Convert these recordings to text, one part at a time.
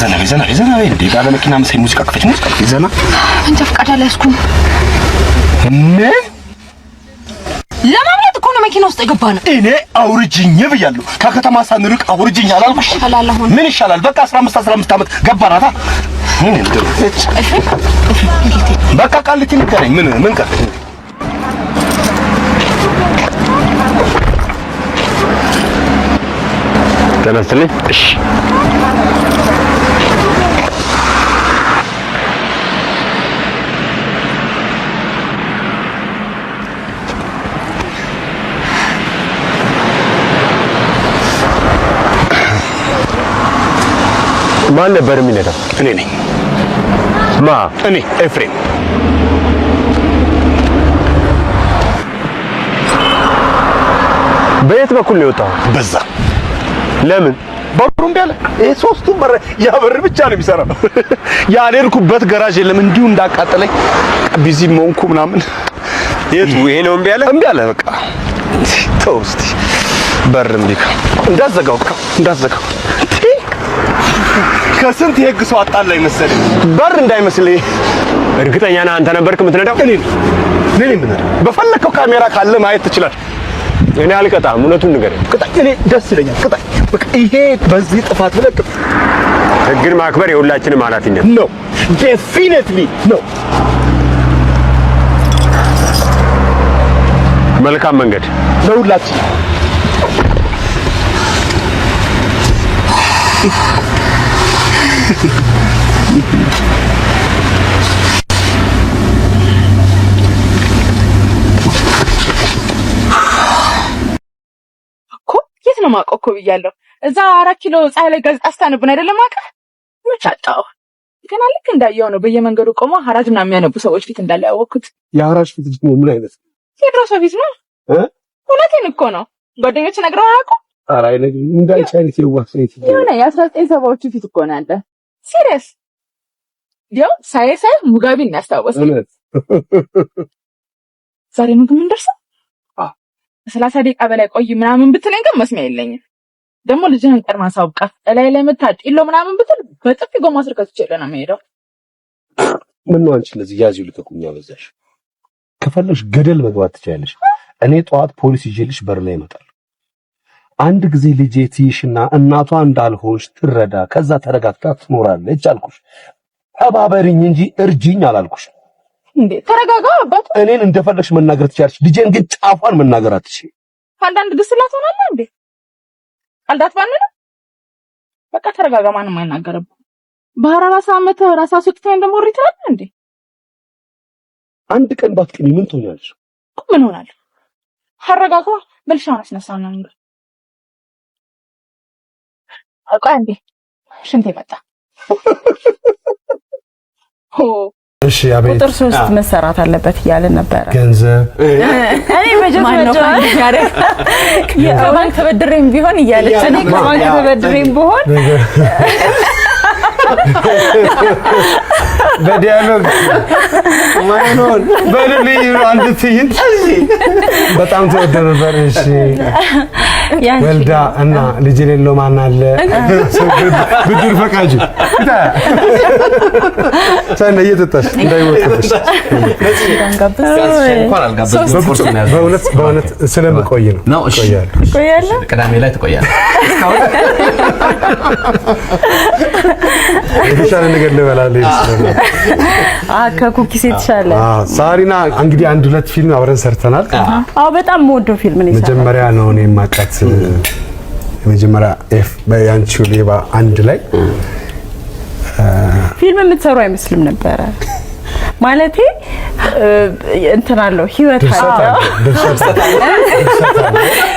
ዘና እንዴ ባለ መኪና መሰይ ሙዚቃ ከፈች ሙዚቃ ዘና እንተ ፈቃድ አላስኩም ለማምለጥ እኮ ነው መኪና ውስጥ የገባ ነው እኔ አውርጅኝ ብያለሁ ከከተማ ሳንርቅ አውርጅኝ አላልኩሽ ምን ይሻላል በቃ 15 አመት ገባናታ ምን እንደው በቃ ቃልቲ ንገረኝ ምን ቀር ተነስተልኝ እሺ ማን ነበር የሚነዳው? እኔ ነኝ። እኔ ኤፍሬም። በየት በኩል ነው የወጣው? በዛ። ለምን? በሩም ቢያለ ሶስቱም በር ያበር ብቻ ነው የሚሰራው። ያልሄድኩበት ገራዥ የለም እንዲሁ እንዳቃጠለኝ ቢዚ ሞንኩ ምናምን። የቱ ይሄ ነው እምቢ አለ በቃ ተው እስቲ በር እምቢ እንዳዘጋው ከስንት የህግ ሰው አጣላይ መሰለኝ በር እንዳይመስልህ እርግጠኛ ነህ አንተ ነበርክ የምትነዳው እኔ ምን በፈለከው ካሜራ ካለ ማየት ትችላለህ እኔ አልቀጣም እውነቱን ንገረኝ ቅጣኝ እኔ ደስ ይለኛል ቅጣኝ በቃ ይሄ በዚህ ጥፋት ብለህ ህግን ማክበር የሁላችንም ኃላፊነት ነው ዴፊኒትሊ ነው መልካም መንገድ ለሁላችን የት ነው ማውቀው እኮ ብያለሁ እዛ 4 ኪሎ ፀሐይ ላይ ጋዜጣ አስታነብን አይደለም ማውቀው መቻጣው ገና ልክ እንዳየው ነው በየመንገዱ ቆሞ ሐራጅና የሚያነቡ ሰዎች ፊት እንዳለ ያወኩት የሐራጅ ፊት ደግሞ ምን አይነት ቴድሮስ ፊት ነው እውነቴን እኮ ነው ጓደኞች ነግረው አያውቁ ኧረ አይነግሩም እንዳይቻ አይነት የዋሰት የሆነ የ1970ዎቹ ፊት እኮ ነው ያለ ሲሪየስ ዲው ሳይ ሙጋቤን ያስታውሳል ዛሬ ምን እንደርሰው 30 ደቂቃ በላይ ቆይ ምናምን ብትለኝ ግን መስሚያ የለኝም ደግሞ ልጅህን ቀድማ ሳውቃ እላይ ላይ መታጥሎ ምናምን ብትል በጥፊ ጎማ ስርከት ይችላል ነው የሚሄደው ምን ነው አንቺ ለዚህ ያዚው ልከቁኛ በዛሽ ከፈለሽ ገደል መግባት ትችያለሽ እኔ ጧት ፖሊስ ይዤልሽ በር ላይ ይመጣል አንድ ጊዜ ልጄ ትይሽና እናቷ እንዳልሆንሽ ትረዳ ከዛ ተረጋግታ ትኖራለች አልኩሽ ተባበሪኝ እንጂ እርጂኝ አላልኩሽ እንዴ ተረጋጋ አባት እኔን እንደፈለግሽ መናገር ትችያለሽ ልጄን ግን ጫፏን መናገር አትችይ አንዳንድ ግስላት ሆናለ እንዴ አልዳት ባንነ በቃ ተረጋጋ ማንም አይናገርም በአራሳ አመት ራሳ ሱጥተኝ እንደሞሪት አይደል እንዴ አንድ ቀን ባትቀኝ ምን ትሆኛለሽ ምን ሆናለሁ አረጋጋ በልሻውን አስነሳና እንዴ አቋ እንዴ ሽንቴ መጣ እሺ አቤት ቁጥር 3 መሰራት አለበት ይያለ ነበር ገንዘብ እኔ መጀመሪያ ከባንክ ተበድሬም ቢሆን ይያለች እኔ ከባንክ ተበድሬም ቢሆን በዲያሎግ ማይኖን በልልይ አንድ ትይንት በጣም ተወደደ ነበር እሺ ወልዳ እና ልጅ የሌለው ማን አለ ብድር ፈቃጅ ታና እየተጣሽ እንዳይወጣሽ በእውነት ስለምቆይ ነው ቆያለሁ ቅዳሜ ላይ ትቆያለህ የተሻለ ነገር ልበላለህ ከኩኪስ የተሻለ ሳሪና እንግዲህ 1-2 ፊልም አብረን ሰርተናል በጣም ሞዶ ፊልም ነው መጀመሪያ ነው እኔ ማቃት መጀመሪያ ኤፍ በያንቺው ሌባ አንድ ላይ ፊልም የምትሰሩ አይመስልም ነበር ማለቴ እንትን አለው ህይወት አለው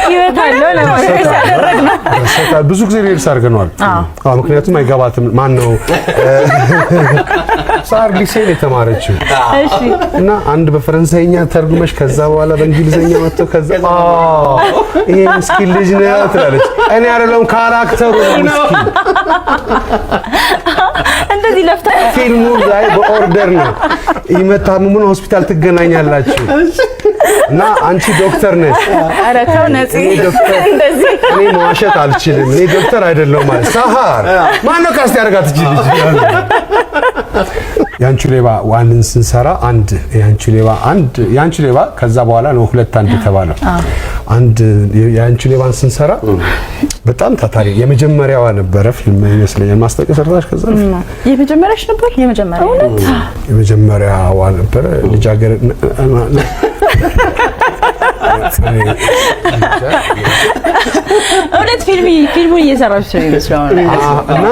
ህይወት አለው ለማለት ያደረግነው ብዙ ጊዜ ሪልስ አድርገናል ምክንያቱም አይገባትም ማን ነው ሳር ሊሴል የተማረችው እሺ እና አንድ በፈረንሳይኛ ተርጉመሽ ከዛ በኋላ በእንግሊዘኛ መጥቶ ከዛ ይሄ ምስኪን ልጅ ነው ትላለች እኔ አይደለም ካራክተሩ ምስኪን እንደዚህ ለፍታ ፊልሙ ላይ በኦርደር ነው ይመታሙን ሆስፒታል ትገናኛላችሁ እና አንቺ ዶክተር ነሽ። ኧረ ተው ነፂ፣ እንደዚህ እኔ መዋሸት አልችልም። እኔ ዶክተር አይደለሁም ማለት ሳሃር ማነው ካስት ያደርጋት እቺ ልጅ? ያንቺ ሌባ ዋንን ስንሰራ አንድ ያንቺ ሌባ ከዛ በኋላ ነው 2-1 ተባለው። አንድ ያንቺ ሌባን ስንሰራ በጣም ታታሪ የመጀመሪያዋ ነበረ ፊልም ይመስለኛል። ማስታወቂያ ሰርታሽ ከዛ የመጀመሪያሽ ነበር? የመጀመሪያዋ ነበረ ልጅ ሀገር እውነት ፊልሙን እየሰራች ነው ይመስላል እና